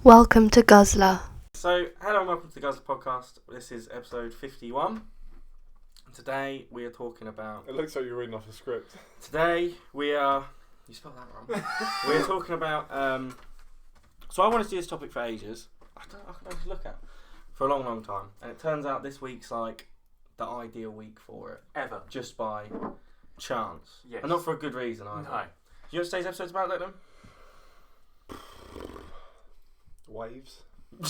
Welcome to Guzzlr. So, hello and welcome to the Guzzlr podcast. This is episode 51. Today we are talking about... It looks like you're reading off a script. Today we are... You spelled that wrong. We're talking about... So I wanted to do this topic for ages. I can always look at for a long time. And it turns out this week's like the ideal week for it. Ever. Just by chance. Yes. And not for a good reason either. No. You know what today's episode's about, Liam? Waves.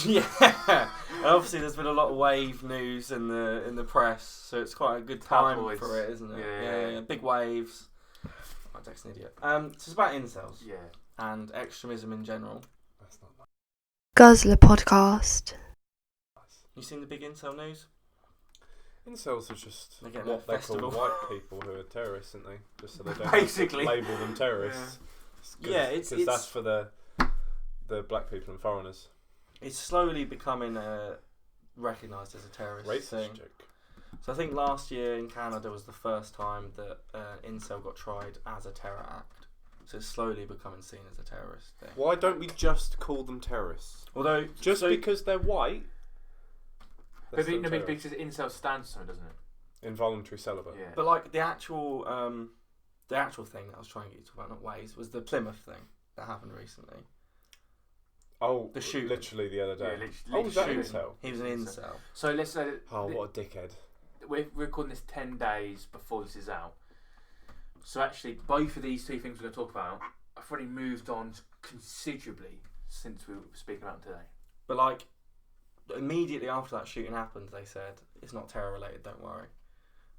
Yeah, and obviously there's been a lot of wave news in the press, so it's quite a good time Tabloids. for it, isn't it? Yeah. Big waves. My Jack's an idiot. So it's about incels Yeah. and extremism in general. That's not nice. Guzzlr podcast. You seen the big incel news? Incels are just They're getting what a they festival. call white people who are terrorists, aren't they? Just so they don't Basically. label them terrorists. It's that's for the black people and foreigners. It's slowly becoming recognised as a terrorist thing. Racist joke. So I think last year in Canada was the first time that incel got tried as a terror act. So it's slowly becoming seen as a terrorist thing. Why don't we just call them terrorists? Although Because they're white. they're But still because terrorists. incel stands for something, doesn't it? Involuntary celibate. Yeah. But like the actual thing that I was trying to get you to talk about, not ways, was the Plymouth thing that happened recently. Oh, The shooting. literally the other day. Yeah, Oh, was that shooting. incel? He was an incel. So let's say that Oh, what a dickhead. we're recording this 10 days before this is out. So actually, both of these two things we're going to talk about have already moved on considerably since we were speaking about them today. But like immediately after that shooting happened, they said it's not terror related. Don't worry.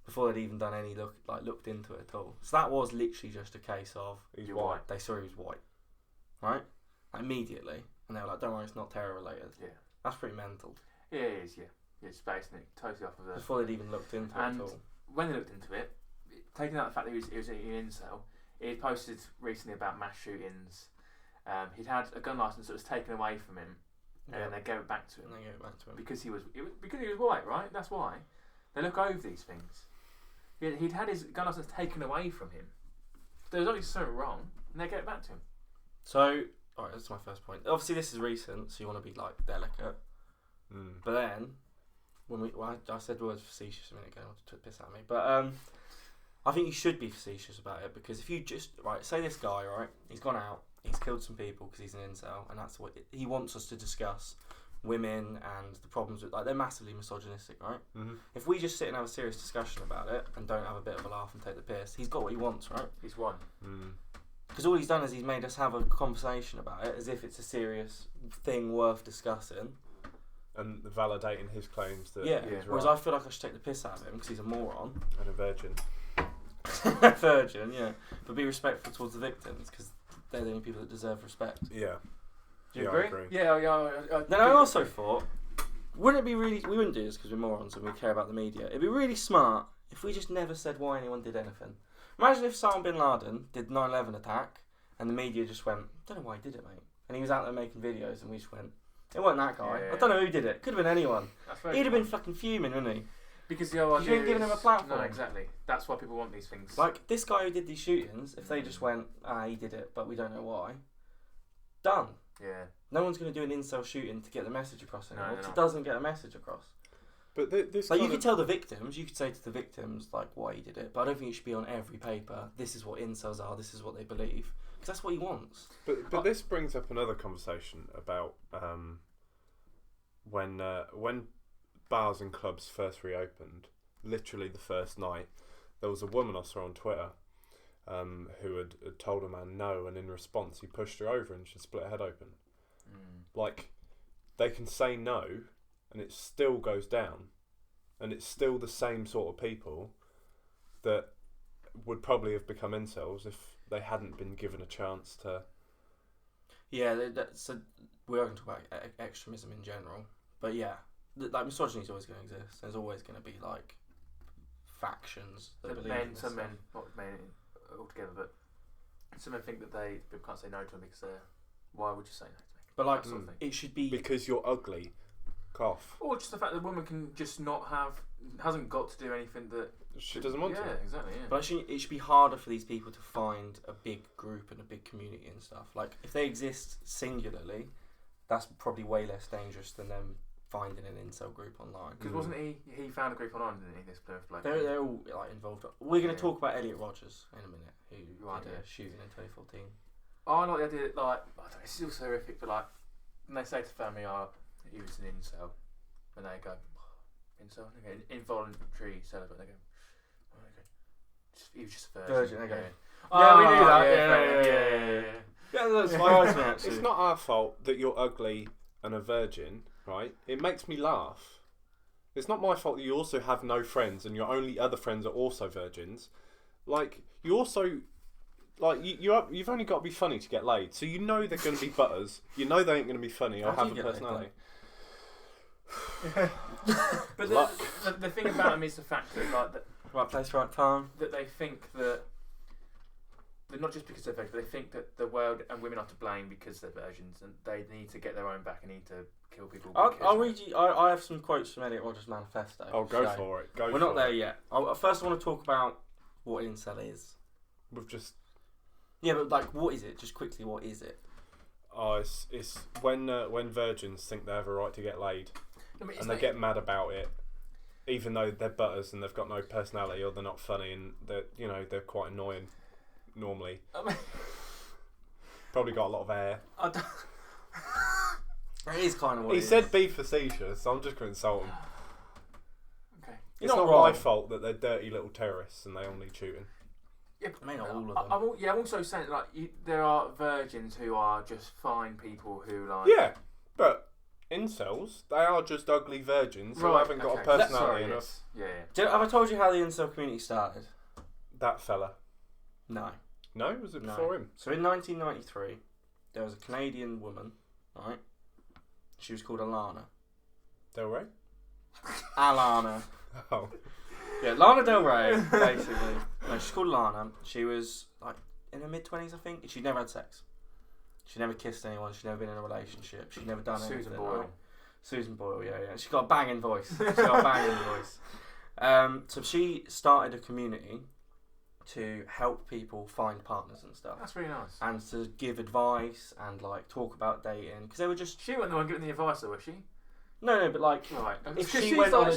Before they'd even done any looked into it at all. So that was literally just a case of He's You're white. they saw he was white, right? Immediately, and they were like, "Don't worry, it's not terror related." Yeah. That's pretty mental. Yeah, it is, yeah. It's based on it totally off of the... Before they'd even looked into And it at all. when they looked into it, taking out the fact that he was an incel, he had posted recently about mass shootings. He'd had a gun license that was taken away from him, and then they gave it back to him And they gave it back to him. because he was white, right? That's why they look over these things. He'd had his gun license taken away from him. There was obviously something wrong, and they gave it back to him. So, alright, that's my first point. Obviously, this is recent, so you want to be like delicate. But then, I said words facetious a minute ago, not to piss at me, but I think you should be facetious about it, because if you just, say this guy, he's gone out, he's killed some people because he's an incel, and that's what he wants us to discuss women and the problems with, they're massively misogynistic, right? Mm-hmm. If we just sit and have a serious discussion about it and don't have a bit of a laugh and take the piss, he's got what he wants, right? He's won. Because all he's done is he's made us have a conversation about it as if it's a serious thing worth discussing. And validating his claims that Yeah. he's Whereas right. I feel like I should take the piss out of him because he's a moron. And a virgin. Virgin, yeah. But be respectful towards the victims because they're the only people that deserve respect. Yeah. Do you I agree? agree. Yeah. Then I also thought, wouldn't it be really... We wouldn't do this because we're morons and we care about the media. It'd be really smart if we just never said why anyone did anything. Imagine if Osama Bin Laden did 9/11 attack and the media just went, don't know why he did it, mate. And he was out there making videos and we just went, it wasn't that guy. Yeah. I don't know who did it. Could have been anyone. That's very He'd have true. been fucking fuming, wouldn't he? Because the whole You idea ain't giving is- him a platform. No, exactly. That's why people want these things. Like, this guy who did these shootings, if they just went, he did it, but we don't know why, done. Yeah. No one's going to do an incel shooting to get the message across anymore, No, because they're it doesn't get a message across. But this Like, you kind could of- tell the victims, you could say to the victims, like, why he did it, but I don't think it should be on every paper, this is what incels are, this is what they believe, because that's what he wants. But this brings up another conversation about when bars and clubs first reopened. Literally the first night, there was a woman I saw on Twitter who had told a man no, and in response he pushed her over and she split her head open. Like, they can say no, and it still goes down, and it's still the same sort of people that would probably have become incels if they hadn't been given a chance to. Yeah, so we are going to talk about extremism in general, but yeah, like, misogyny is always going to exist. There's always going to be, like, factions that believe in this Some stuff. men, not men altogether, but some men think that people can't say no to them because they're. Why would you say no to me? But, like, That sort of thing. it should be... Because you're ugly. Cough. Or just the fact that a woman can just hasn't got to do anything that She doesn't want to. Yeah, exactly. Yeah. But it should be harder for these people to find a big group and a big community and stuff. Like, if they exist singularly, that's probably way less dangerous than them finding an incel group online. Because wasn't he found a group online, didn't he? This bloke. They're all like involved. We're going to talk about Elliot Rodgers in a minute, who did a shooting in 2014. I like the idea that, like, I don't know, it's still so horrific, but like, when they say to family, he was an incel, and they go, incel? They go, involuntary celibate, they go, oh, okay. He was just a virgin. They go, Yeah, we knew that. Yeah. Yeah, that's fine, actually. It's not our fault that you're ugly and a virgin, right? It makes me laugh. It's not my fault that you also have no friends and your only other friends are also virgins. Like, you also... Like, you've only got to be funny to get laid. So you know they're going to be butters. You know they ain't going to be funny or have a personality. But the thing about them is the fact that, like... Right place, right time. That they think that not just because they're virgins, but they think that the world and women are to blame because they're virgins, and they need to get their own back and need to kill people. I'll read you. I have some quotes from Elliot Rodgers' manifesto. Oh, go for it. We're not there yet. First, I want to talk about what incel is. We've just... Yeah, but like, what is it? Just quickly, what is it? Oh, it's when virgins think they have a right to get laid, and they get mad about it, even though they're butters and they've got no personality or they're not funny and they're quite annoying normally. Probably got a lot of hair. It is kind of what he it is. said be facetious, so I'm just going to insult him. Okay. It's not my fault that they're dirty little terrorists and they all need shooting. Yeah, I mean, not all of them. I'm also saying, like, there are virgins who are just fine people who, like... Yeah, but incels, they are just ugly virgins who haven't got a personality enough. Yeah. Have I told you how the incel community started? That fella. No. No? Was it before him? So in 1993, there was a Canadian woman, right? She was called Alana. Del Rey? Alana. Oh. Yeah, Lana Del Rey, basically. No, she's called Lana. She was like in her mid-20s, I think. She'd never had sex. She'd never kissed anyone. She'd never been in a relationship. She'd never done anything. Susan Boyle. Right? Susan Boyle, yeah. She's got a banging voice. So she started a community to help people find partners and stuff. That's really nice. And to give advice and like talk about dating, because they were just... She wasn't the one giving the advice though, was she? No, but like... Right. If she went on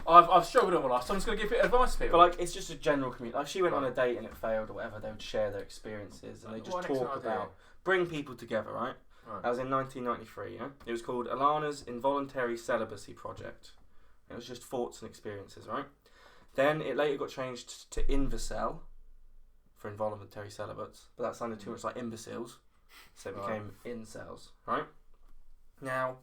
I've struggled on my life, so I'm just going to give advice to people. But like, it's just a general community. Like, she went on a date and it failed or whatever, they would share their experiences and they just talk about... Bring people together, right? That was in 1993, yeah? It was called Alana's Involuntary Celibacy Project. It was just thoughts and experiences, right? Then it later got changed to Invicel for involuntary celibates, but that sounded too much like imbeciles, so it became incels, right? Now,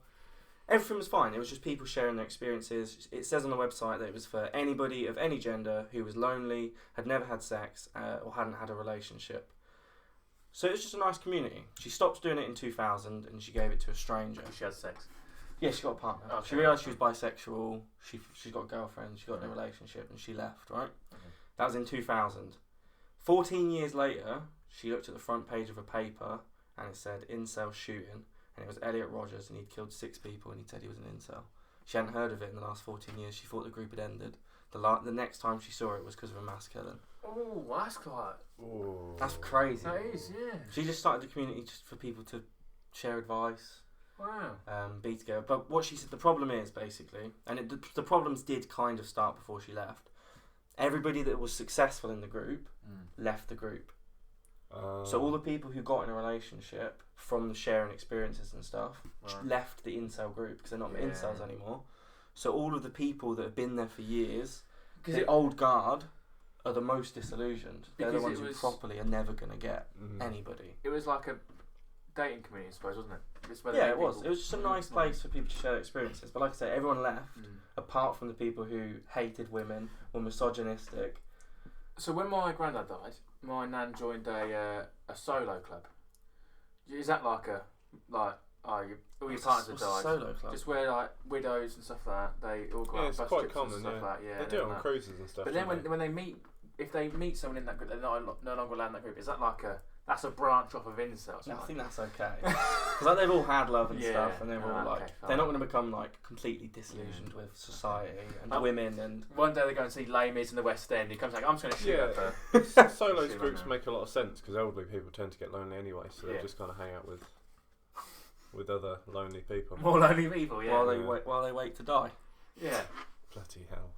everything was fine. It was just people sharing their experiences. It says on the website that it was for anybody of any gender who was lonely, had never had sex, or hadn't had a relationship. So it was just a nice community. She stopped doing it in 2000 and she gave it to a stranger. She had sex? Yeah, she got a partner. Okay. She realised she was bisexual, she's got a girlfriend, she got in a relationship and she left, right? Okay. That was in 2000. 14 years later, she looked at the front page of a paper and it said incel shooting, and it was Elliot Rodgers and he'd killed 6 people and he said he was an incel. She hadn't heard of it in the last 14 years. She thought the group had ended. The next time she saw it was because of a mass killing. Oh, that's quite... Ooh. That's crazy. That is, yeah. She just started the community just for people to share advice, Wow. be together. But what she said, the problem is basically, and the problems did kind of start before she left. Everybody that was successful in the group left the group. So all the people who got in a relationship from the sharing experiences and stuff left the incel group because they're not incels anymore. So all of the people that have been there for years, the old guard, are the most disillusioned. They're the ones who properly are never going to get anybody. It was like a dating community, I suppose, wasn't it? Yeah, it was. It was just a nice place for people to share experiences. But like I say, everyone left, apart from the people who hated women, were misogynistic. So when my granddad died, my nan joined a solo club. Is that like all your partners have died? Solo club? Just where like widows and stuff like that, they all go on it's bus quite trips common, and stuff like that. Yeah, they do it on cruises and stuff. But then when they meet, if they meet someone in that group, they're no longer allowed in that group. Is that like that's a branch off of incels? No, I think that's okay. Because like, they've all had love and stuff, and they're all like, they're not going to become like completely disillusioned with society and women. And one day they go and see Les Mis in the West End. He comes like, I'm just going to shoot up. Solos groups make a lot of sense because elderly people tend to get lonely anyway, so they just kind of hang out with with other lonely people. More lonely people, yeah. While they wait to die. Yeah. Bloody hell.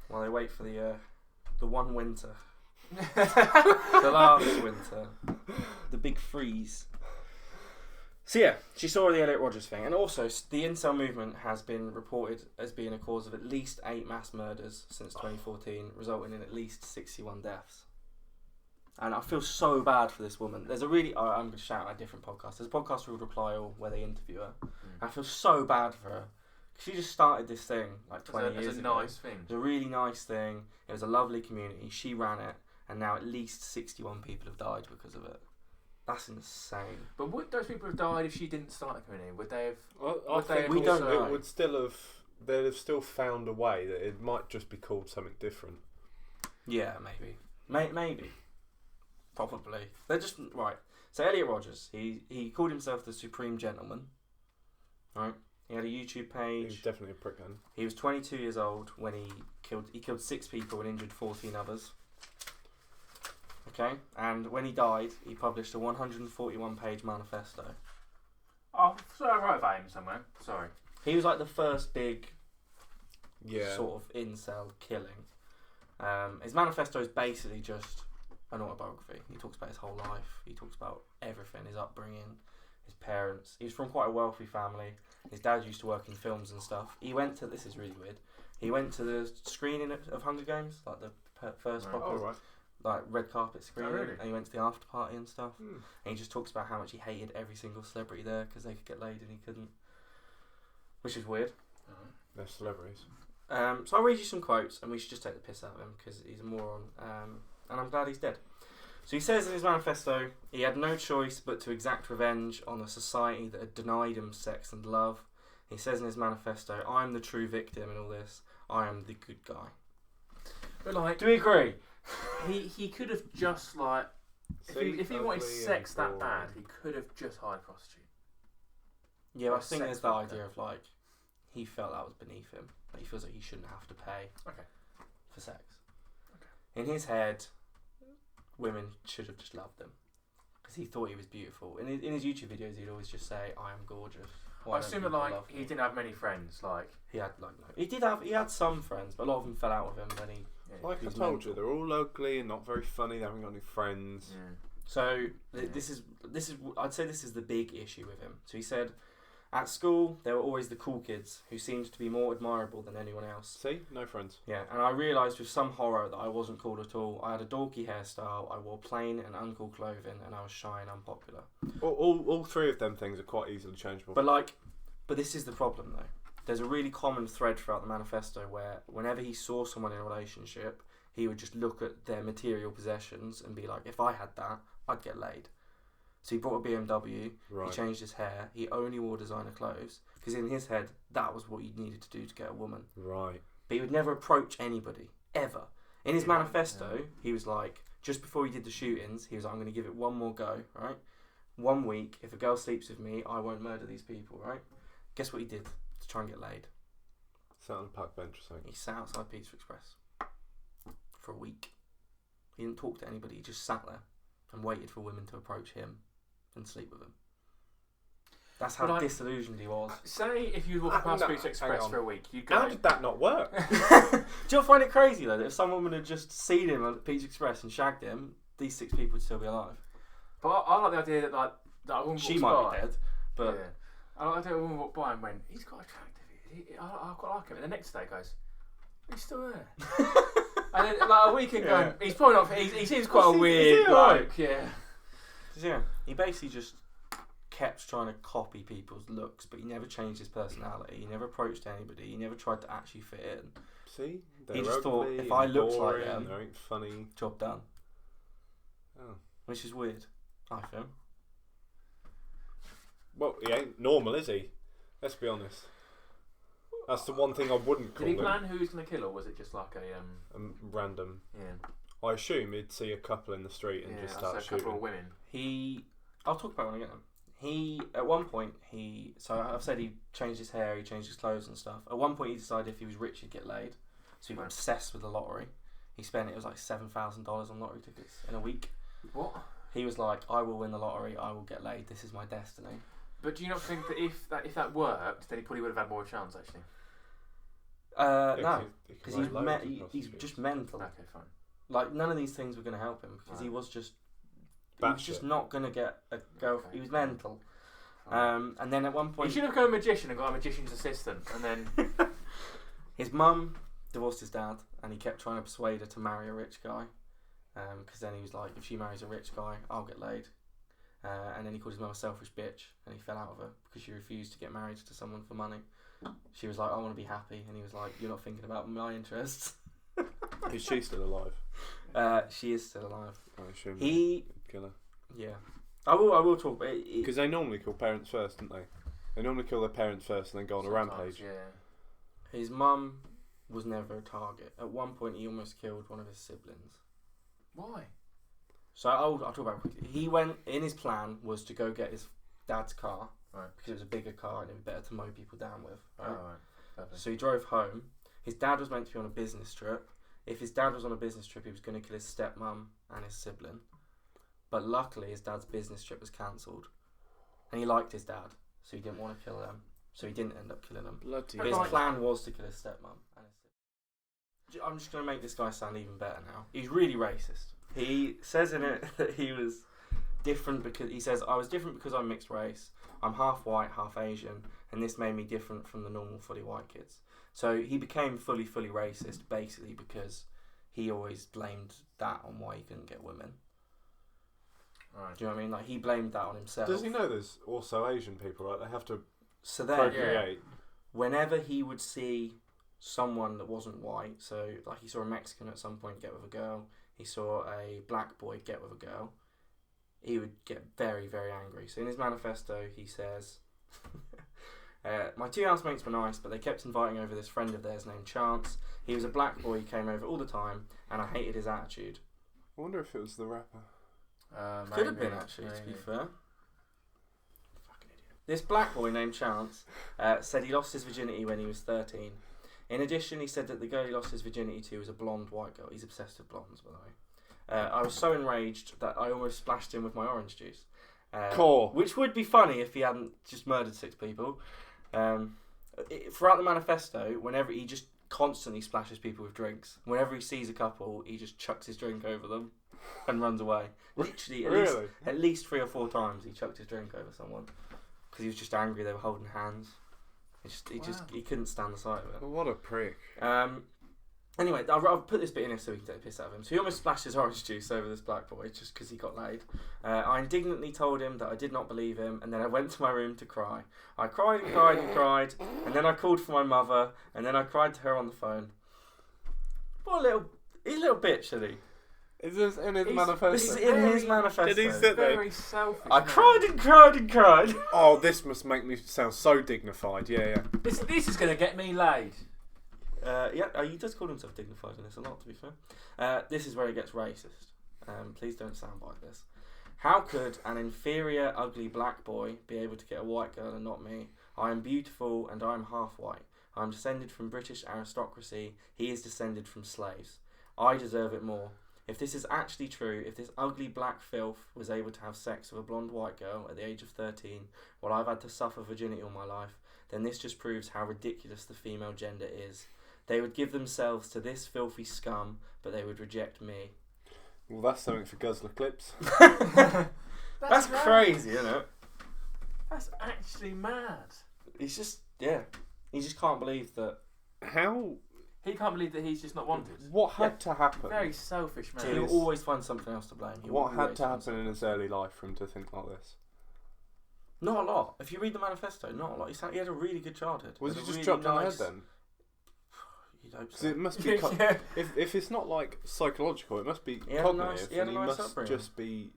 While they wait for the one winter. The last winter. The big freeze. So yeah, she saw the Elliot Rodgers thing, and also the incel movement has been reported as being a cause of at least 8 mass murders since 2014, resulting in at least 61 deaths. And I feel so bad for this woman. There's a really... I'm going to shout out a different podcast. There's a podcast called Reply All where they interview her. I feel so bad for her. She just started this thing like 20 years ago. It's a nice thing. It was a really nice thing. It was a lovely community. She ran it. And now at least 61 people have died because of it. That's insane. But would those people have died if she didn't start the community? Would they have... Well, I think we don't know. It would still have... They'd have still found a way that it might just be called something different. Yeah, maybe. Maybe. Probably. They're just... Right. So Elliot Rodgers, he called himself the Supreme Gentleman. Right? He had a YouTube page. He's definitely a prick then. He was 22 years old when he killed 6 people and injured 14 others. Okay? And when he died, he published a 141-page manifesto. Oh, sorry, I wrote about him somewhere. Sorry. He was like the first big Yeah. sort of incel killing. His manifesto is basically just an autobiography. He talks about his whole life. He talks about everything, his upbringing, his parents. He was from quite a wealthy family. His dad used to work in films and stuff. He went to... This is really weird. He went to the screening of Hunger Games, like the first proper... Oh, right. Like red carpet screening, really? and he went to the after party and stuff. Hmm. And he just talks about how much he hated every single celebrity there because they could get laid and he couldn't, which is weird. They're celebrities. So I'll read you some quotes, and we should just take the piss out of him because he's a moron. And I'm glad he's dead. So he says in his manifesto, he had no choice but to exact revenge on a society that had denied him sex and love. He says in his manifesto, "I'm the true victim in all this. I am the good guy." But like... Do we agree? He could have just like... If he wanted sex that bad, he could have just hired a prostitute. Yeah, Or I think sex there's the worker. idea of like, he felt that was beneath him. Like he feels like he shouldn't have to pay for sex. Okay. In his head, women should have just loved him because he thought he was beautiful. In his YouTube videos, he'd always just say, "I am gorgeous." Why I don't assume that people like love he me?" didn't have many friends. Like He had like he had some friends, but a lot of them fell out with him when he. Like I He's told mental. you, they're all ugly and not very funny. They haven't got any friends. So this is I'd say this is the big issue with him. So he said, at school there were always the cool kids who seemed to be more admirable than anyone else. See? No friends. Yeah, and I realised with some horror that I wasn't cool at all. I had a dorky hairstyle, I wore plain and uncool clothing, and I was shy and unpopular. All 3 of them things are quite easily changeable. But this is the problem though. There's a really common thread throughout the manifesto where whenever he saw someone in a relationship, he would just look at their material possessions and be like, if I had that, I'd get laid. So he bought a BMW, Right. he changed his hair, he only wore designer clothes, because in his head, that was what you needed to do to get a woman. Right. But he would never approach anybody, ever. In his manifesto, he was like, just before he did the shootings, he was like, I'm going to give it one more go, right? 1 week, if a girl sleeps with me, I won't murder these people, right? Guess what he did to try and get laid? Sat on a park bench or something. He sat outside Pizza Express for a week. He didn't talk to anybody, he just sat there and waited for women to approach him and sleep with him. That's how disillusioned he was. Say if you walk past Pizza Express for a week, you'd go... How did that not work? Do you find it crazy though that if some woman had just seen him at Pizza Express and shagged him, these 6 people would still be alive? But I like the idea that like that a woman She walks might by, be dead, but yeah. I like the idea a woman walked by and went, he's quite attractive. I quite like him. And the next day goes, he's still there. And then like a weekend going, he's probably not. He seems quite a weird bloke. Yeah. Yeah, he basically just kept trying to copy people's looks, but he never changed his personality. He never approached anybody. He never tried to actually fit in. See? They're He just thought, ugly if I and looked like boring, them, they ain't funny. job done. Oh. Which is weird, I feel. Well, he ain't normal, is he? Let's be honest. That's the one thing I wouldn't call Did he him. plan who he was going to kill, or was it just like a Random. Yeah. I assume he'd see a couple in the street and just start a shooting. couple of women. I'll talk about it when I get them. At one point, so I've said he changed his hair, he changed his clothes and stuff. At one point, he decided if he was rich, he'd get laid. So he got obsessed with the lottery. He spent, it was like $7,000 on lottery tickets in a week. What? He was like, I will win the lottery, I will get laid, this is my destiny. But do you not think that if that worked, then he probably would have had more chance actually? No, he because can make loads of he's prostitutes. just mental. Okay, fine. Like none of these things were going to help him because he Right. was just Batshit. not going to get a girl. Okay, He was fine. mental. Fine. And then at one You point, should have gone a magician and got a magician's assistant, and then his mum divorced his dad, and he kept trying to persuade her to marry a rich guy. Because then he was like, if she marries a rich guy, I'll get laid. And then he called his mum a selfish bitch, and he fell out of her because she refused to get married to someone for money. She was like, I want to be happy, and he was like, you're not thinking about my interests. Is she still alive? She is still alive. I assume. He, Kill her. yeah, I will talk about it. Because they normally kill parents first, don't they? They normally kill their parents first and then go on a sometimes, rampage. Yeah. His mum was never a target. At one point, he almost killed one of his siblings. Why? So I'll talk about it quickly. He went in. His plan was to go get his dad's car, Right. because it was a bigger car and it was better to mow people down with. Oh, right. Lovely. So he drove home. His dad was meant to be on a business trip. If his dad was on a business trip, he was going to kill his stepmom and his sibling. But luckily, his dad's business trip was cancelled, and he liked his dad, so he didn't want to kill them. So he didn't end up killing them. Bloody But his Right. plan was to kill his stepmom and his sibling. I'm just going to make this guy sound even better now. He's really racist. He says in it that he was different because he says, I was different because I'm mixed race. I'm half white, half Asian, and this made me different from the normal fully white kids. So he became fully racist basically because he always blamed that on why he couldn't get women. Right. Do you know what I mean? Like he blamed that on himself. Does he know there's also Asian people, right? They have to So then, procreate. whenever he would see someone that wasn't white, so like he saw a Mexican at some point get with a girl, he saw a black boy get with a girl, he would get very angry. So in his manifesto he says, my two housemates were nice, but they kept inviting over this friend of theirs named Chance. He was a black boy who came over all the time, and I hated his attitude. I wonder if it was the rapper. Could have been actually, to be fair. Fucking idiot. This black boy named Chance said he lost his virginity when he was 13. In addition, he said that the girl he lost his virginity to was a blonde white girl. He's obsessed with blondes, by the way. I was so enraged that I almost splashed him with my orange juice. Core. Which would be funny if he hadn't just murdered 6 people. Throughout the manifesto, whenever he just constantly splashes people with drinks. Whenever he sees a couple, he just chucks his drink over them and runs away. Literally, at least 3 or 4 times he chucked his drink over someone because he was just angry they were holding hands. He couldn't stand the sight of it. What a prick. Anyway, I've put this bit in here so we can take the piss out of him. So he almost splashed his orange juice over this black boy just because he got laid. I indignantly told him that I did not believe him, and then I went to my room to cry. I cried and cried and cried, and then I called for my mother, and then I cried to her on the phone. He's a little bitch, isn't he? Is this in his manifesto? This is in his manifesto. Did he sit there? Very selfish. I man. cried and cried and cried. Oh, this must make me sound so dignified. Yeah. This is going to get me laid. He does call himself dignified in this a lot, to be fair. This is where he gets racist. Please don't soundbite this. How could an inferior, ugly black boy be able to get a white girl and not me? I am beautiful and I am half white. I am descended from British aristocracy. He is descended from slaves. I deserve it more. If this is actually true, if this ugly black filth was able to have sex with a blonde white girl at the age of 13, while I've had to suffer virginity all my life, then this just proves how ridiculous the female gender is. They would give themselves to this filthy scum, but they would reject me. Well, that's something for Guzzlr clips. That's crazy, isn't it? That's actually mad. He's just, he just can't believe that. How? He can't believe that he's just not wanted. What had to happen? Very selfish man. He'll always find something else to blame. What had to happen in his early life for him to think like this? Not a lot. If you read the manifesto, not a lot. He had a really good childhood. Was he Had a just really dropped on the head nice- then? You'd hope Because so. it must be. Yeah. If it's not like psychological, it must be He had a cognitive, nice- he had and a he nice must upbringing. just be,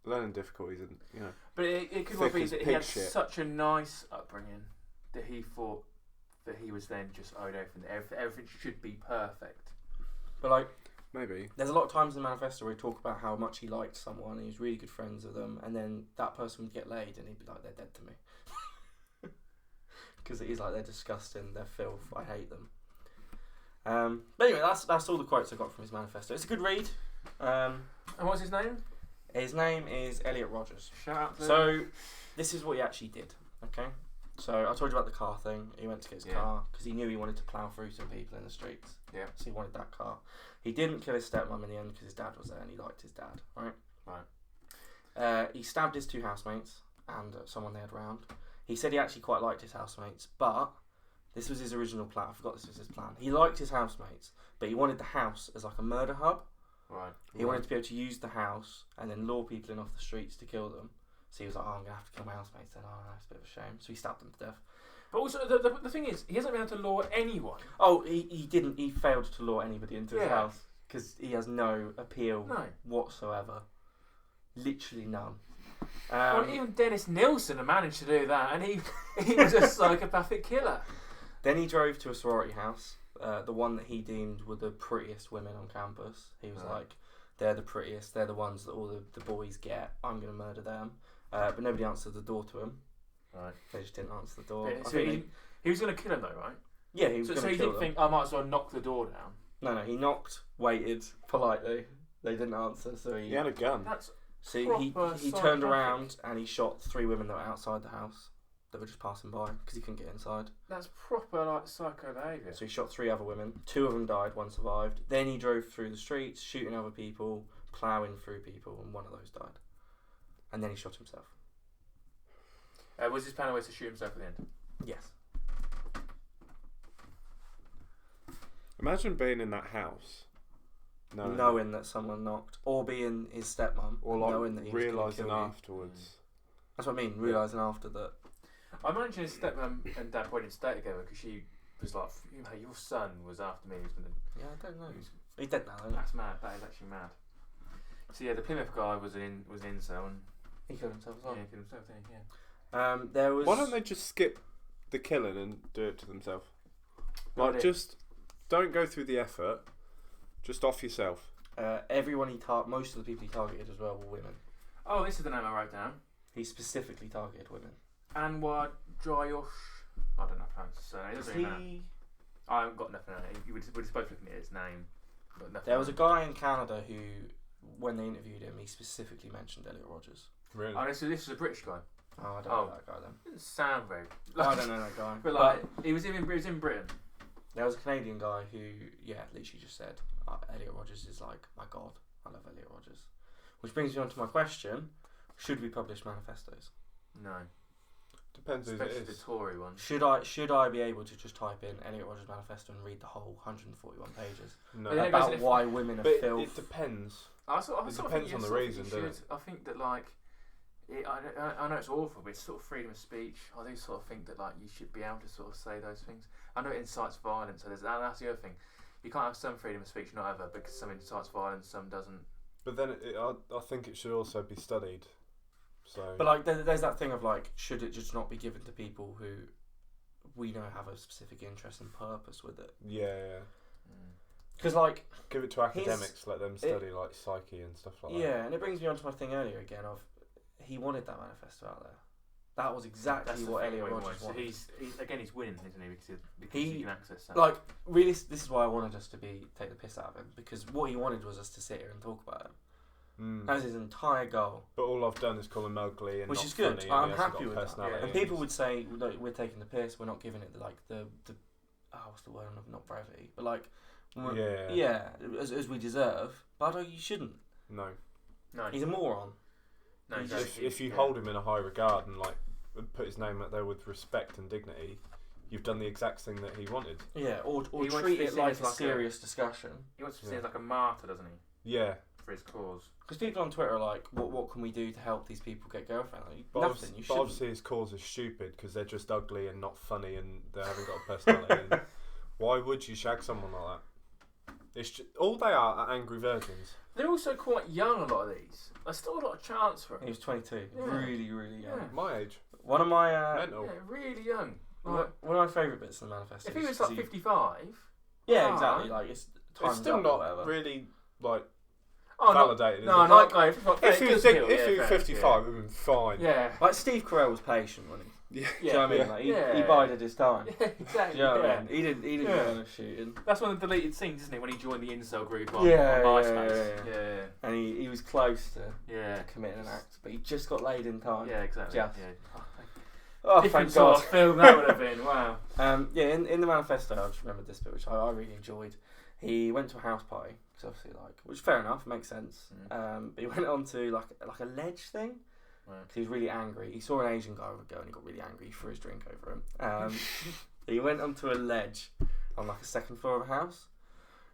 learning difficulties and But it could well Thick be as that he pig had shit. such a nice upbringing that he thought that he was then just owed everything. Everything should be perfect. But like, maybe. there's a lot of times in the manifesto where he talk about how much he liked someone and he was really good friends with them, and then that person would get laid and he'd be like, they're dead to me. Because he's like, they're disgusting, they're filth, I hate them. But anyway, that's all the quotes I got from his manifesto. It's a good read. And what's his name? His name is Elliot Rodgers. Shout out to So, this is what he actually did, okay? So, I told you about the car thing. He went to get his car because he knew he wanted to plough through some people in the streets. Yeah. So, he wanted that car. He didn't kill his stepmom in the end because his dad was there and he liked his dad, right? Right. He stabbed his 2 housemates and someone they had round. He said he actually quite liked his housemates, but this was his original plan. I forgot this was his plan. He liked his housemates, but he wanted the house as like a murder hub. Right. He wanted to be able to use the house and then lure people in off the streets to kill them. So he was like, oh, I'm going to have to kill my housemates then. Oh, that's a bit of a shame. So he stabbed them to death. But also, the thing is, he hasn't been able to lure anyone. Oh, he didn't. He failed to lure anybody into his Yeah. house because he has no appeal No. whatsoever. Literally none. Well, even Dennis Nilsson managed to do that, and he was a psychopathic killer. Then he drove to a sorority house, the one that he deemed were the prettiest women on campus. He was Right. like, they're the prettiest, they're the ones that all the boys get, I'm going to murder them. But nobody answered the door to him. Right. They just didn't answer the door. So he was going to kill him though, right? Yeah, he was So going to he kill didn't them. think, I might as well knock the door down. No, he knocked, waited politely. They didn't answer, so He had a gun. That's so he proper turned psychopathic. around and he shot 3 women that were outside the house that were just passing by because he couldn't get inside. That's proper like psycho behaviour. So he shot 3 other women. 2 of them died, 1 survived. Then he drove through the streets, shooting other people, ploughing through people, and 1 of those died. And then he shot himself. Was his plan always to shoot himself at the end? Yes. Imagine being in that house, Knowing that someone knocked, or being his stepmom, or like knowing that he was going to realising kill you. afterwards. That's what I mean. Realising after that. I imagine his stepmom and dad probably didn't stay together because she was like, your son was after me. He was gonna. Yeah, I don't know. He's dead now. Isn't That's mad. That is actually mad. So yeah, the Plymouth guy was an incel, and he killed himself as well. yeah, he killed himself. Didn't he? Yeah. There was. Why don't they just skip the killing and do it to themselves? Like, idea. just don't go through the effort. Just off yourself. Everyone most of the people he targeted as well were women. Oh, this is the name I wrote down. He specifically targeted women. Anwar Joyosh. I don't know how to pronounce his surname. It doesn't really matter. I haven't got nothing on it. We're just both looking at his name. But nothing There was a on it. guy in Canada who, when they interviewed him, he specifically mentioned Elliot Rodgers. Really? Oh, this is a British guy. Oh, I don't know that guy then. Didn't sound very. I don't know that guy. But like, he was in Britain. There was a Canadian guy who, literally just said, Elliot Rodgers is like my god. I love Elliot Rodgers. Which brings me on to my question: should we publish manifestos? No. Depends who it Especially the is. Tory one. Should I be able to just type in Elliot Rodgers manifesto and read the whole 141 pages No. But then it about goes- why women are But filth? it depends. I sort of It think depends on the reason, you doesn't should. I think that like, I know it's awful, but it's sort of freedom of speech. I do sort of think that like you should be able to sort of say those things. I know it incites violence, so that's the other thing. You can't have some freedom of speech, not ever, because some incites violence, some doesn't. But then I think it should also be studied. So. But like, there's that thing of like, should it just not be given to people who we know have a specific interest and purpose with it? Yeah. Because like, Give it to academics. Let them study like psyche and stuff like that. yeah, and it brings me on to my thing earlier again of he wanted that manifesto out there. That was exactly That's the what thing Elliot what he Rodgers wants. So wanted. he's winning, isn't he? Because He- he can access that. Like, really, this is why I wanted us to take the piss out of him, because what he wanted was us to sit here and talk about him. Mm. That was his entire goal. But all I've done is call him ugly and Which not is good. funny. I'm and he hasn't happy got with that. personality. And people would say, look, we're taking the piss, we're not giving it the what's the word, not brevity, but like, as we deserve, but you shouldn't. No. He's a moron. No, He's exactly. If you hold him in a high regard and like put his name out there with respect and dignity, you've done the exact thing that he wanted. Yeah, or He wants to treat be it seen like as a like a- serious discussion. He wants to be seen as like a martyr, doesn't he? Yeah. For his cause. Because people on Twitter are like, what can we do to help these people get girlfriends? Like, But nothing, you but shouldn't. obviously his cause is stupid because they're just ugly and not funny and they haven't got a personality. And why would you shag someone like that? It's just, all they are angry virgins. They're also quite young, a lot of these. There's still a lot of chance for He him. was 22, Yeah. really, really young. Yeah. My age. One of my Mental. Yeah, really young. Like, one of my favourite bits of the manifesto. if he was is like he- 55, yeah, ah. exactly. Like it's time's It's still up or not whatever. really like oh, validated. is no, it? not Like, like if he was 55, it would have been fine. Yeah. Like Steve Carell was patient, wasn't he? Yeah. Do you know what I mean? Like, he bided his time. Yeah, exactly. Do you know what yeah. I mean? He didn't go on a shooting. That's one of the deleted scenes, isn't it? When he joined the incel group on Yeah, MySpace. yeah. And he was close to Yeah. committing an act, but he just got laid in time. Yeah, exactly. Just. Yeah. Oh, Different thank sort God. of film that would have been. Wow. Yeah, in the manifesto, I just remembered this bit, which I really enjoyed. He went to a house party, because obviously, which fair enough, makes sense. But he went on to like a ledge thing, because he was really angry. He saw an Asian guy with a gun, and he got really angry. He threw his drink over him. He went onto a ledge on like a second floor of a house,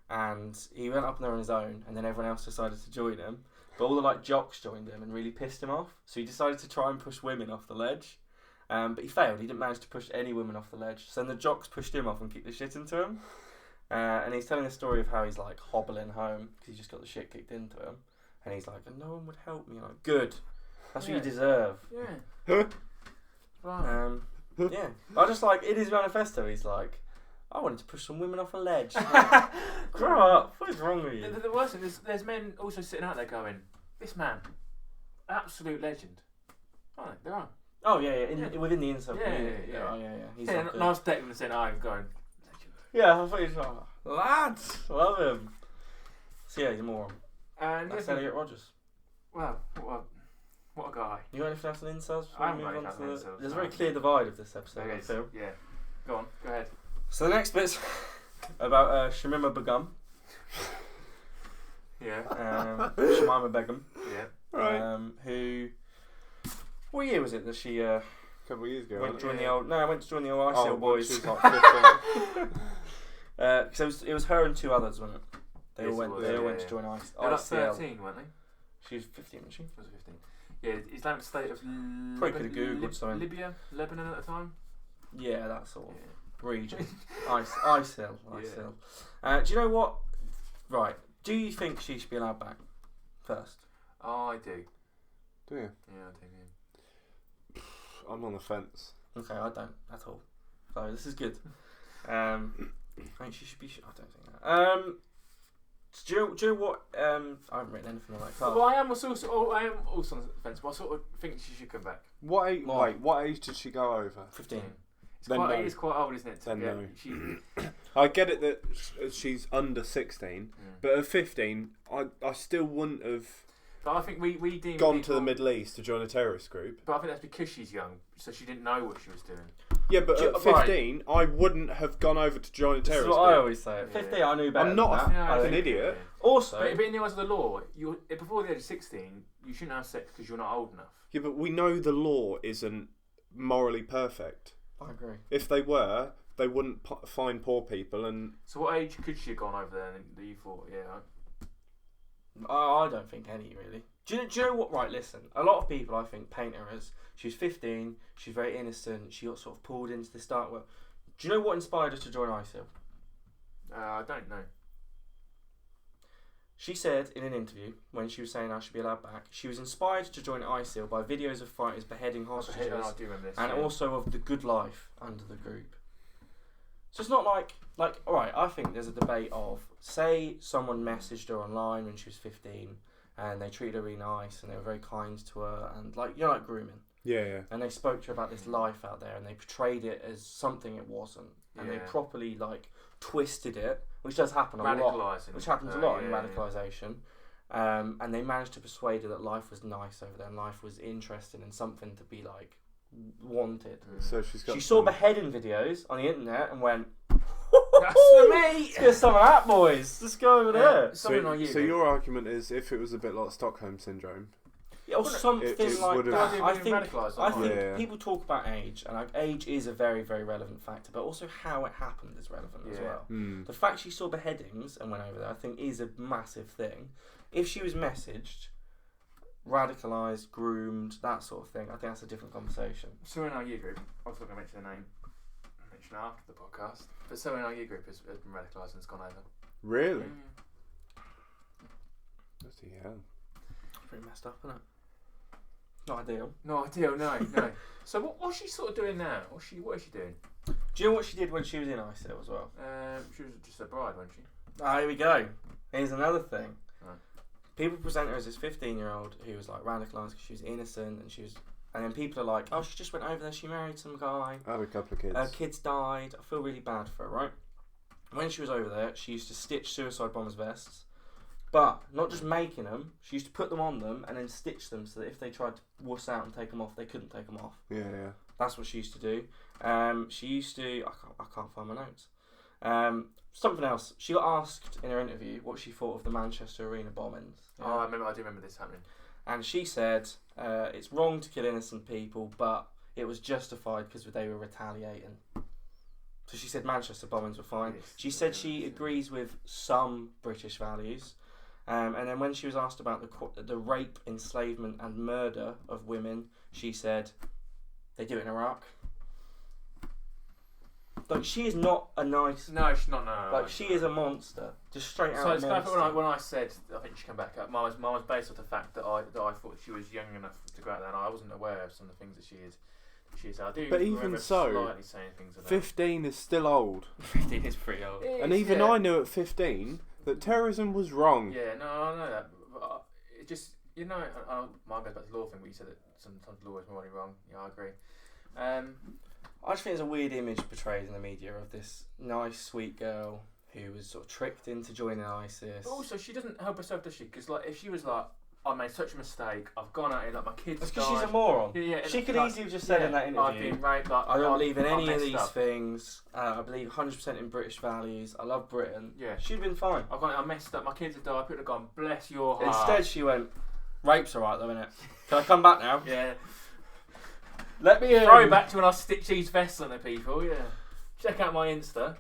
and he went up there on his own, and then everyone else decided to join him. But all the jocks joined him and really pissed him off. So he decided to try and push women off the ledge. But he failed. He didn't manage to push any women off the ledge. So then the jocks pushed him off and kicked the shit into him. And he's telling a story of how he's hobbling home because he just got the shit kicked into him. And he's like, and no one would help me. Like, good. That's what you deserve. Yeah. Right. Yeah. I just in his manifesto, he's like, I wanted to push some women off a ledge. Grow up. What is wrong with you? The worst thing is there's men also sitting out there going, this man, absolute legend. Aren't they? There are. Oh, yeah. Within the incel Yeah, community. yeah. Oh, yeah. He's Yeah, not good. nice statement saying, I'm going, legend. Yeah, I thought he was like, lads, love him. So yeah, he's a moron. And That's yes, Elliot Rodgers. wow, what a guy. You got anything else on incels? I haven't Before we got move anything on else to on incels, There's a no. very clear divide of this episode, There I is. feel. Yeah. Go on, go ahead. So the next bit's about Shamima Begum. Yeah. Shamima Begum. Yeah. Right. Who... What year was it that she A couple of years ago. went to join Yeah. the old... No, went to join the old ICL when boys. she was like 15. Because it was her and two others, wasn't it? They Yes, all went. it was, They all yeah, went to yeah. join They were like ICL. 13, weren't they? She was 15, wasn't she? Was it 15? Yeah, Islamic State of Probably could have googled something. Libya, Lebanon at the time. Yeah, that sort of Yeah. region. ICL. Do you know what? Right. Do you think she should be allowed back? First. Oh, I do. Do you? Yeah, I do. Yeah. I'm on the fence. Okay, I don't at all. So this is good. I think she should be. I don't think that. Do you know what? I haven't written anything on that card. Well, I am also on the fence, but I sort of think she should come back. What age? Why? Wait, what age did she go over? 15. Then It's quite old, isn't it? Then no. She, I get it that she's under 16, but at 15, I still wouldn't have but I think we deem gone people, to the Middle East to join a terrorist group. But I think that's because she's young, so she didn't know what she was doing. Yeah, but Do you- at 15, I wouldn't have gone over to join a This is terrorist what I group. always say. At Yeah. 15, I knew better. I'm not than that. Yeah, I an think- idiot. Also, But in the eyes of the law, before the age of 16, you shouldn't have sex because you're not old enough. Yeah, but we know the law isn't morally perfect. I agree. If they were, they wouldn't find poor people and... So what age could she have gone over there that you thought, I don't think any really. Do you know what? Right, listen. A lot of people, I think, paint her as she was 15. She's very innocent. She got sort of pulled into this dark world. Do you know what inspired her to join ISIL? I don't know. She said in an interview when she was saying I should be allowed back, she was inspired to join ISIL by videos of fighters beheading hostages I do remember this. and yeah. also of the good life under the group. So it's not like alright, I think there's a debate of, say someone messaged her online when she was 15 and they treated her really nice and they were very kind to her and like grooming. Yeah. And they spoke to her about this life out there and they portrayed it as something it wasn't. And they Yeah. properly twisted it, which does happen a lot. Radicalising. Which happens a lot in Yeah. radicalisation. And they managed to persuade her that life was nice over there and life was interesting and something to be wanted. So she's got... She saw beheading videos on the internet and went, That's for me! Let's get some of that, boys. Let's go over there. Something like you. So your argument is if it was a bit like Stockholm Syndrome... Yeah, or something it like would've- that. I think Yeah. people talk about age, and age is a very, very relevant factor, but also how it happened is relevant as Yeah. well. Mm. The fact she saw beheadings and went over there, I think, is a massive thing. If she was messaged, radicalised, groomed, that sort of thing, I think that's a different conversation. So in our year group, I was not going to mention the name. I'll mention it after the podcast. But so in our year group has been radicalised and has gone over. Really? Mm. Bloody hell. Pretty messed up, isn't it? Not ideal. No ideal, no. So what's she sort of doing now? What is she doing? Do you know what she did when she was in ISIL as well? She was just a bride, wasn't she? Ah, here we go. Here's another thing. Right. People present her as this 15-year-old who was radicalised because she was innocent and she was And then people are like, oh, she just went over there, she married some guy. I had a couple of kids. Her kids died. I feel really bad for her, right? When she was over there, she used to stitch suicide bombers' vests. But not just making them, she used to put them on them and then stitch them so that if they tried to wuss out and take them off, they couldn't take them off. Yeah. That's what she used to do. She used to... I can't find my notes. Something else. She got asked in her interview what she thought of the Manchester Arena bombings. Oh, I do remember this happening. And she said, it's wrong to kill innocent people, but it was justified because they were retaliating. So she said Manchester bombings were fine. Yes, She said she agrees with some British values. And then when she was asked about the rape, enslavement and murder of women, she said, they do it in Iraq. Like, she is not a nice... No, she's not. No. Like, she is a monster. Just straight out So it's kind monster. of when I said I think she came back up. Mine was based off the fact that I thought she was young enough to go out there, and I wasn't aware of some of the things that she is. I do. But even remember so, slightly saying things about 15 is still old. 15 is pretty old. It And is, even yeah. I knew at 15 that terrorism was wrong. Yeah, no, I know that. But it just, you know, mine goes back to the law thing, but you said that sometimes law is morally wrong. Yeah, I agree. I just think it's a weird image portrayed in the media of this nice, sweet girl who was sort of tricked into joining ISIS. But also, she doesn't help herself, does she? Because like, if she was like, I made such a mistake, I've gone out here, like my kids It's died. because she's a moron. Yeah, She could like, easily have just said in that I've interview, been raped. Like, I don't believe in I any of messed these up. things. I believe 100% in British values. I love Britain. Yeah. She'd have been fine. I messed up. My kids have died. People have gone, bless your heart. Instead, she went, rape's alright though, innit? Can I come back now? Yeah. Let me Throw back to when I stitch these vests on the people. Yeah. Check out my Insta.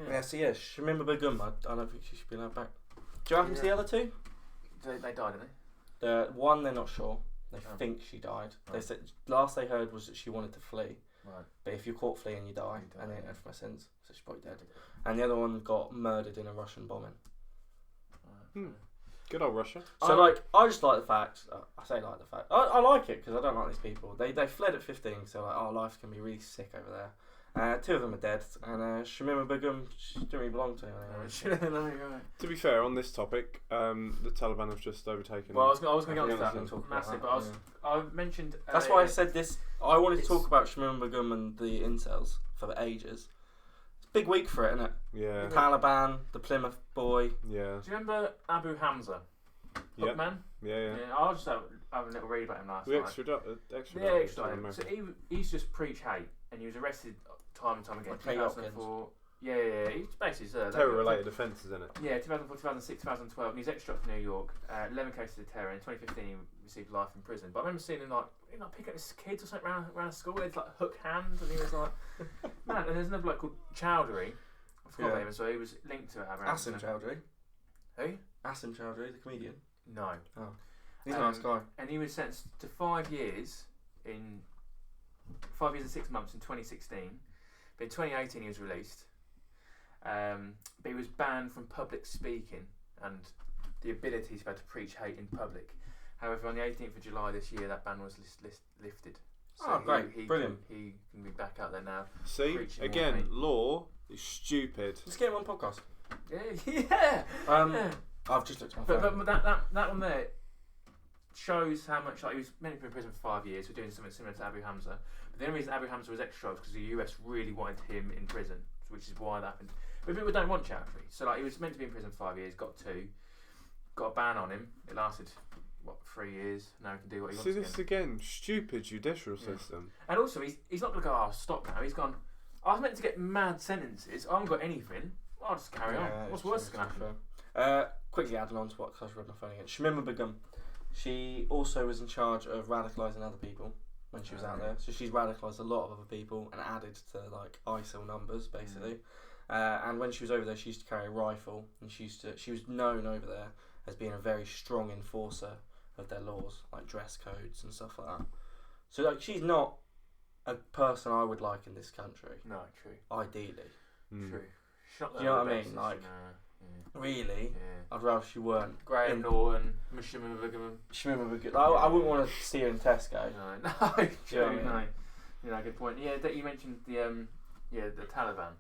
Yeah, so yeah, Shamima Begum, I don't think she should be allowed back. Do you happen to the other two? They died, didn't they? The one, they're not sure. They Oh. think she died. They Right. said last they heard was that she wanted to flee. Right. But if you're caught fleeing, you die. You die, And they yeah. don't know from her sins, so she's probably dead. And the other one got murdered in a Russian bombing. Hmm. Good old Russia. So I just like the fact. I say like the fact. I like it because I don't like these people. They fled at 15, so like, life can be really sick over there. Two of them are dead, and Shamima Begum, she didn't really belong to anyone. To be fair, on this topic, the Taliban have just overtaken. Well, I was going to get onto Yeah, that. we can talk about Massive, that, but I mentioned. That's why I said this. I wanted to It's- talk about Shamima Begum and the Incels for ages. It's a big week for it, isn't it? Yeah. Taliban, the Plymouth boy. Yeah. Do you remember Abu Hamza? Yeah. Hookman? Yeah. Yeah, I was just having a little read about him last We night. extra. Yeah, extra. So he used to just preach hate, and he was arrested time and time again. Like Clay 2004. Yeah. He's basically Terror-related offences, isn't it? Yeah, 2004, 2006, 2012, and he's extra up in New York. 11 cases of terror. In 2015, he received life in prison. But I remember seeing him like picking up his kids or something around school. He had like hook hands, and he was like, man. And there's another bloke called Chowdhury. I forgot about him as well. He was linked to it. Asim Chowdhury. Who? Asim Chowdhury, the comedian. No. He's a nice guy. And he was sentenced to 5 years and 6 months in 2016. But in 2018 he was released. But he was banned from public speaking and the ability to be able to preach hate in public. However, on the 18th of July this year, that ban was lifted. Oh, great. Brilliant. He can be back out there now. See, Preaching more again, hate. law is stupid. Let's get him on podcast. Yeah. I've just looked at my But phone. that one there shows how much, like, he was meant to be in prison for 5 years for doing something similar to Abu Hamza. But the only reason Abu Hamza was extra was because the US really wanted him in prison, which is why that happened. But people don't want Chowdhury. So like, he was meant to be in prison for 5 years, got 2, got a ban on him. It lasted 3 years. Now he can do what he See wants this again. again, stupid judicial system. And also, he's not going to go, oh, stop now. He's gone, I was meant to get mad sentences. I haven't got anything. I'll just carry on. What's worse is going to happen? Quickly adding on to what, because I read my phone again. Shamima Begum, she also was in charge of radicalising other people when she was out there. So she's radicalised a lot of other people and added to like ISIL numbers basically. And when she was over there, she used to carry a rifle, and she was known over there as being a very strong enforcer of their laws, like dress codes and stuff like that. So like, she's not a person I would like in this country. No, true. Ideally, True. She's not Do you know the what I mean? best, Like, yeah. really, Yeah. I'd rather she weren't. Graham Norton, Shamima Begum. Shamima Begum. I wouldn't want to see her in Tesco. No, true, Yeah, I mean- no. You know, good point. Yeah, that you mentioned the Taliban.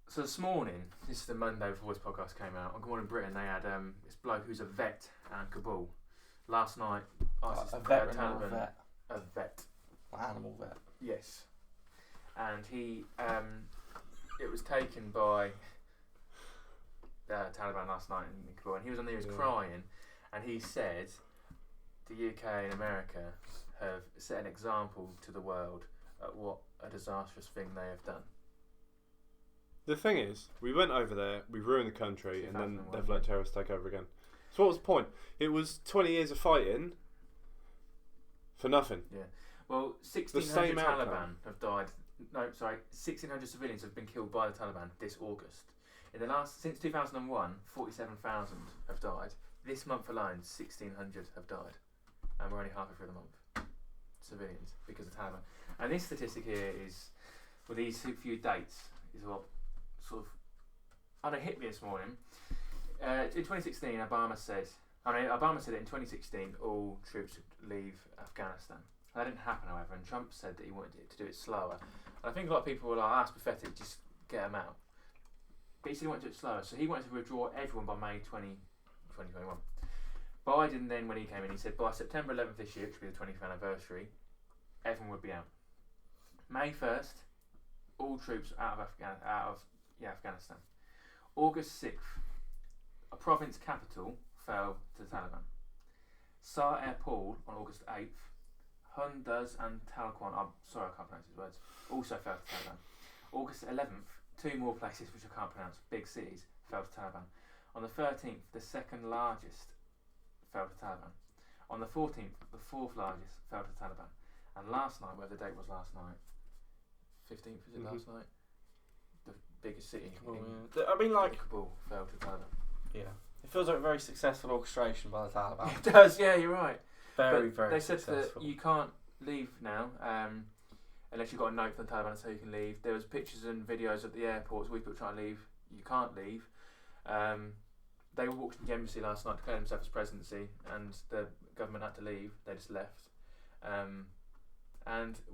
So this morning, this is the Monday before this podcast came out. On Good Morning Britain, they had this bloke who's a vet in Kabul. Last night, ISIS A veteran or a Taliban, vet? a vet. Animal vet. Yes, and he it was taken by the Taliban last night in Kabul, and he was on there, he was crying, and he said the UK and America have set an example to the world at what a disastrous thing they have done. The thing is, we went over there, we ruined the country, and then 2001, they've let terrorists take over again. So what was the point? It was 20 years of fighting for nothing. Yeah. Well, same 1,600 outcome. Taliban have died. No, sorry, 1,600 civilians have been killed by the Taliban this August. In the last, since 2001, 47,000 have died. This month alone, 1,600 have died, and we're only halfway through the month. Civilians, because of the Taliban. And this statistic here is, with these few dates, is what sort of, I don't know, hit me this morning. In 2016, Obama said that in 2016 all troops would leave Afghanistan. That didn't happen, however, and Trump said that he wanted to do it slower. And I think a lot of people were like, that's pathetic, just get them out. But he said he wanted to do it slower, so he wanted to withdraw everyone by May 2021. Biden then, when he came in, he said by September 11th this year, which will be the 20th anniversary, everyone would be out. May 1st, all troops out of Afghanistan. August 6th, a province capital fell to the Taliban. Sar Paul on August 8th, Hunduz and Talquan, I'm sorry I can't pronounce these words, also fell to Taliban. August 11th, two more places which I can't pronounce, big cities, fell to Taliban. On the 13th, the second largest fell to Taliban. On the 14th, the fourth largest fell to Taliban. And last night, where the date was last night, 15th, was it last night? The biggest city Kabul, in I mean, like, Kabul fell to Taliban. yeah, it feels like a very successful orchestration by the Taliban. It does, yeah, you're right. Very, but very they said successful. that you can't leave now unless you've got a note from the Taliban to say you can leave. There was pictures and videos at the airports where people trying to leave. You can't leave. They walked in the embassy last night, declared themselves as presidency, and the government had to leave. They just left. And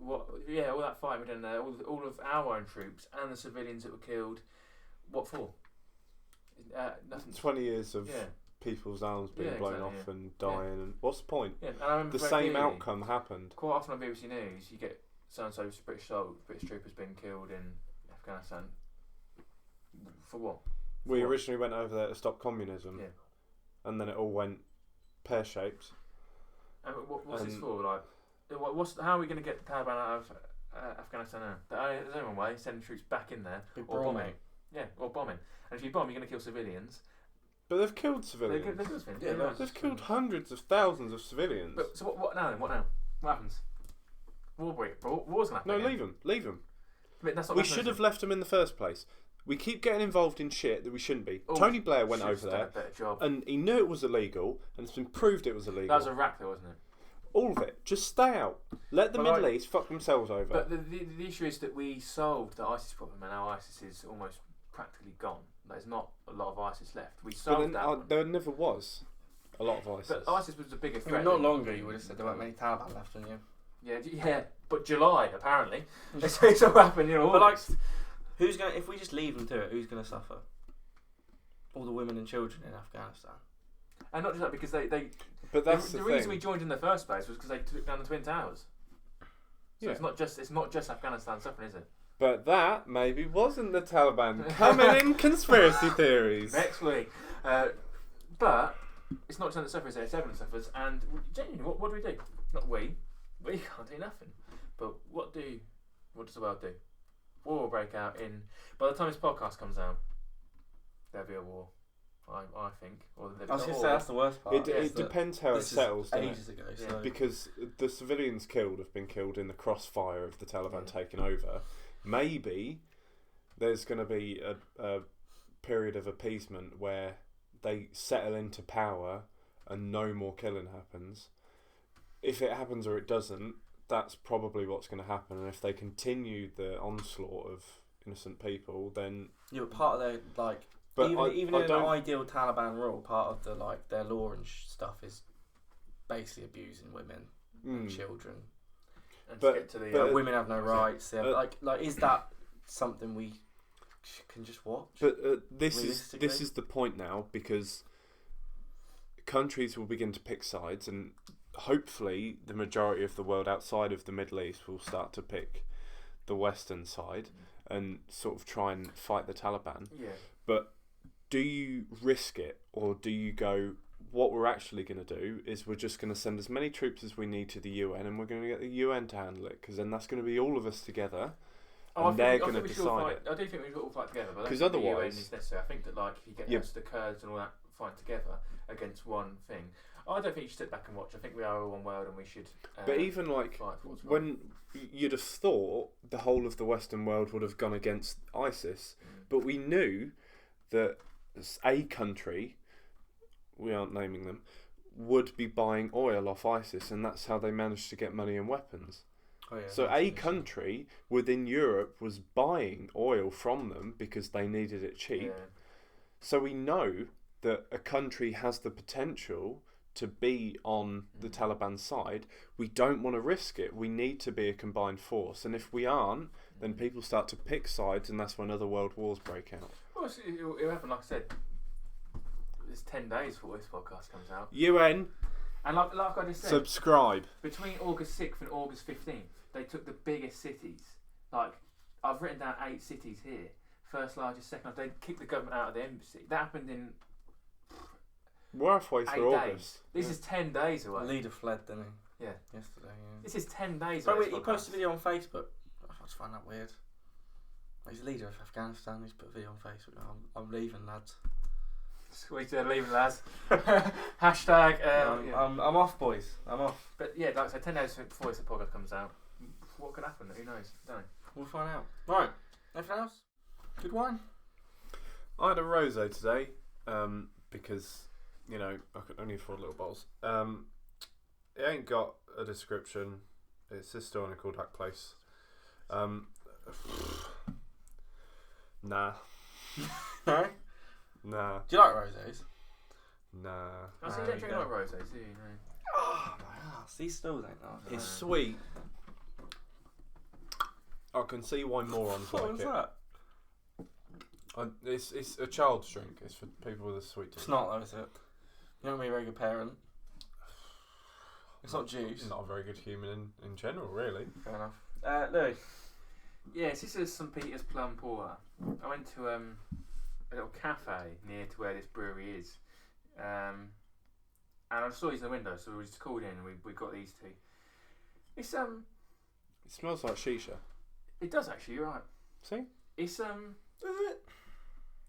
all that fighting we've done there, all of our own troops and the civilians that were killed, what for? Nothing. 20 years of people's arms being blown off and dying, and what's the point? Yeah, and I remember The same outcome happened. Quite often on BBC News, you get so-and-so British troopers being killed in Afghanistan. For what? We originally went over there to stop communism, and then it all went pear-shaped. And what's this for? Like, how are we going to get the Taliban out of Afghanistan now? There's only one way: sending troops back in there or bombing. Yeah, or bombing. And if you bomb, you're going to kill civilians. But they've killed civilians. They've killed hundreds of thousands of civilians. But so what now? Then what now? What happens? War's going to happen. No, again. leave them. But that's not We should have left them in the first place. We keep getting involved in shit that we shouldn't be. Tony Blair went over there, and he knew it was illegal, and it's been proved it was illegal. That was Iraq, though, wasn't it? All of it. Just stay out. Let the Middle East fuck themselves over. But the issue is that we solved the ISIS problem, and now ISIS is almost practically gone. There's not a lot of ISIS left. We solved that one. There never was a lot of ISIS. But ISIS was the bigger threat. Not long ago, you would have said there weren't many Taliban left, wouldn't you? Yeah. But July, apparently. It's all happened, But like, who's going? If we just leave them to it, who's going to suffer? All the women and children in Afghanistan. And not just that, because they But that's the reason we joined in the first place was because they took down the Twin Towers. So it's not just Afghanistan suffering, is it? But that maybe wasn't the Taliban coming in conspiracy theories. Next week. But it's not just that suffers, it's everyone suffers. And genuinely, what do we do? Not we. We can't do nothing. But what does the world do? War will break out by the time this podcast comes out, there'll be a war. I think. I was going to say that's the worst part. It depends how it settles. Ages ago, so. Because the civilians killed have been killed in the crossfire of the Taliban taking over. Maybe there's going to be a period of appeasement where they settle into power and no more killing happens. If it happens or it doesn't, that's probably what's going to happen. And if they continue the onslaught of innocent people, then part of their But even in an ideal Taliban rule, part of the their law and stuff is basically abusing women and children. And to get to the women have no rights. Is that something we can just watch? But this is the point now, because countries will begin to pick sides, and hopefully the majority of the world outside of the Middle East will start to pick the Western side and sort of try and fight the Taliban. Yeah. But do you risk it, or do you go, what we're actually going to do is we're just going to send as many troops as we need to the UN, and we're going to get the UN to handle it, because then that's going to be all of us together, and they're going to decide it. I do think we should all fight together, but I don't 'Cause think the UN otherwise- is necessary. I think that like if you get the Kurds and all that fight together against one thing, I don't think you should sit back and watch. I think we are all one world, and we should. But even like fight for what's right. when you'd have thought the whole of the Western world would have gone against ISIS, but we knew that a country, we aren't naming them, would be buying oil off ISIS, and that's how they managed to get money and weapons. Oh, yeah, So a country within Europe was buying oil from them because they needed it cheap. Yeah. So we know that a country has the potential to be on the Taliban side. We don't want to risk it. We need to be a combined force. And if we aren't, then people start to pick sides, and that's when other world wars break out. Well, it'll happen, like I said. It's 10 days before this podcast comes out. UN, And like I just said, subscribe. between August 6th and August 15th, they took the biggest cities. Like, I've written down 8 cities here. First largest, second largest. They kicked the government out of the embassy. That happened in We're halfway 8 through days. August. This is 10 days away. Leader fled, didn't he? Yeah. Yesterday, yeah. This is 10 days But away. wait, he posted a video on Facebook. I just find that weird. He's the leader of Afghanistan. He's put a video on Facebook. I'm leaving, lads. Sweet, leaving, lads. Hashtag. Yeah. I'm off, boys. I'm off. But yeah, like I said, 10 days before this podcast comes out, what could happen? Who knows? Don't know. We'll find out. Right. Anything else? Good wine. I had a rosé today because, you know, I could only afford little bottles. It ain't got a description. It's historical, that place. Nah. No? Nah. Do you like rosés? Nah. I see you don't drink like rosés, do you? No. Oh, my ass. These stills ain't nice. It's sweet. I can see why morons What like was it. that? It's a child's drink. It's for people with a sweet tooth. It's not though, is it? You're not gonna be a very good parent. It's not juice. Not a very good human in general, really. Fair enough. Louis. Yes, this is St Peter's Plum Porter. I went to a little cafe near to where this brewery is, and I saw these in the window, so we just called in and we got these two. It's It smells like shisha. it does actually. You're right. See? It's Is it?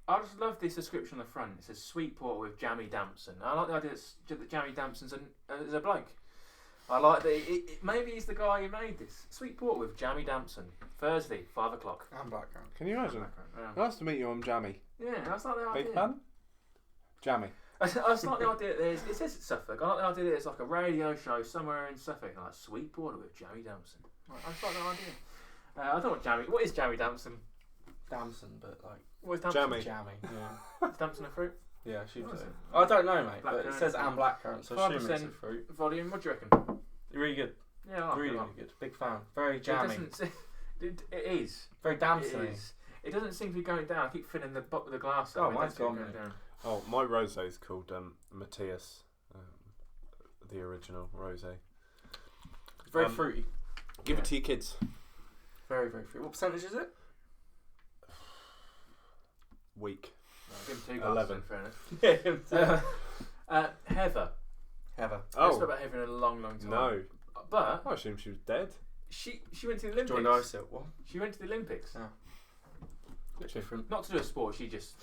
I just love this description on the front. It says sweet porter with jammy damson. I like the idea that jammy damson's is a bloke. I like that. It maybe he's the guy who made this sweet porter with jammy damson. Thursday, 5 o'clock. I'm background. Can you imagine? Yeah, Nice to meet you, I'm Jammy. that's like the idea. Big fan? Jammy. I just like the idea that it says it's Suffolk. I like the idea that it's like a radio show somewhere in Suffolk, like sweet porter with jammy damson. I just like the idea. I don't know what jammy. What is jammy damson? Damson, but like What is damson? Jammy. jammy. Yeah. Is damson a fruit? Yeah, shoot What is it. it? I don't know, mate, but it Blackcurrant. says and blackcurrant, so I assume it's a 5% fruit. Volume. What do you reckon? Really good. Yeah, I like Really, it. really good. Big fan. Very It jammy. doesn't. It is. Very It damson. is. It doesn't seem to be going down. I keep filling the bottom of the glass. Oh, up. It mine's doesn't seem gone, to be going down. Oh, my rosé is called Matthias. The original rosé. Very fruity. Give it to your kids. Very, very fruity. What percentage is it? Weak. Give him 2 glasses 11. in fairness. Yeah. Heather. Heather. I haven't Oh, spoke about Heather in a long, long time. no. But I assumed she was dead. she went to the Olympics. Joined ISIL. What? She went to the Olympics. Oh. Bit different. Not to do a sport. She just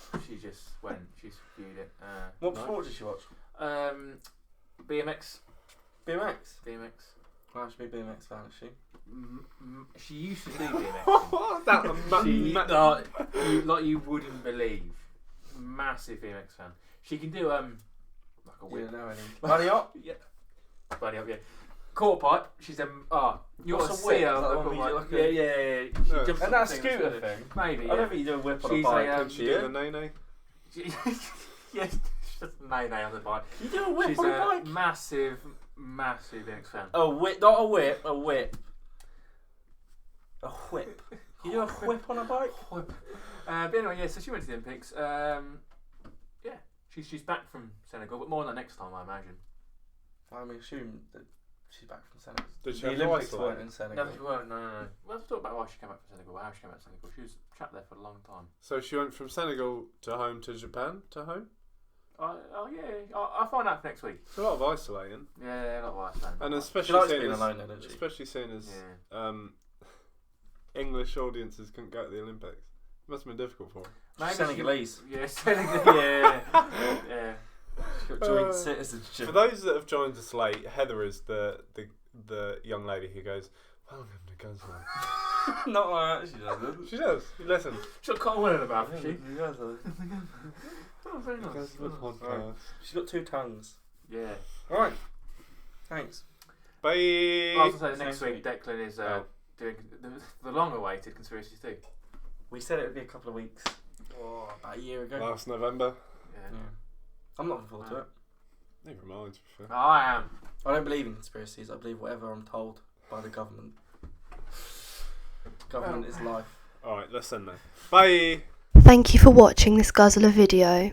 went. She's viewed it. What Nice. sport did she watch? BMX. BMX. BMX. Well, she be a BMX fan, is she? She used to do BMX. She, like you wouldn't believe. Massive BMX fan. She can do like a You whip. don't know any. Buddy up. Yeah. Buddy up, yeah. Quarter pipe. She's you ought What's to a see whip? her Is on that the the one quarter where pipe. you Yeah, look yeah, at- yeah. She No. jumps And on that the thing, scooter that's thing? Maybe. I Yeah. don't think you do a whip on a She's bike. a, Can she do the nay-nay? Yes, just nay on the bike. You do a whip She's on a a bike? massive BMX fan. A whip, not a whip, a whip. A whip. You do a whip on a bike? But anyway, yeah. So she went to the Olympics. Yeah, she's back from Senegal, but more on that next time, I imagine. I mean, assume that she's back from Senegal. Did she The have to Olympics isolate? weren't in Senegal. No, she weren't. No. We have to talk about why she came back from Senegal. How she came back from Senegal. She was trapped there for a long time. So she went from Senegal to home to Japan to home? Yeah. I'll find out for next week. It's a lot of isolating. Yeah, a lot of Iceland. And She especially likes seeing being as, alone, doesn't she? especially seeing as English audiences couldn't go to the Olympics. It must have been difficult for her. She's Senegalese. Yeah, Senegal. Yeah. She's got joint citizenship. For those that have joined us late, Heather is the young lady who goes, "Welcome to Guzzlr." Not like that, she doesn't. She does. You listen. She's got Colin in her mouth, Yeah, she? she does. Oh, very nice. Guzzlr podcast. She's got two tongues. Yeah. Alright. Thanks. Bye. I was going to say next Next week, Declan is doing the long-awaited Conspiracies 2. We said it would be a couple of weeks. Oh, about a year ago. Last November. Yeah. I'm not looking forward to it. Never mind. To be fair. I am. I don't believe in conspiracies. I believe whatever I'm told by the government. Government is life. All right. Let's end there. Bye. Thank you for watching this Guzzlr video.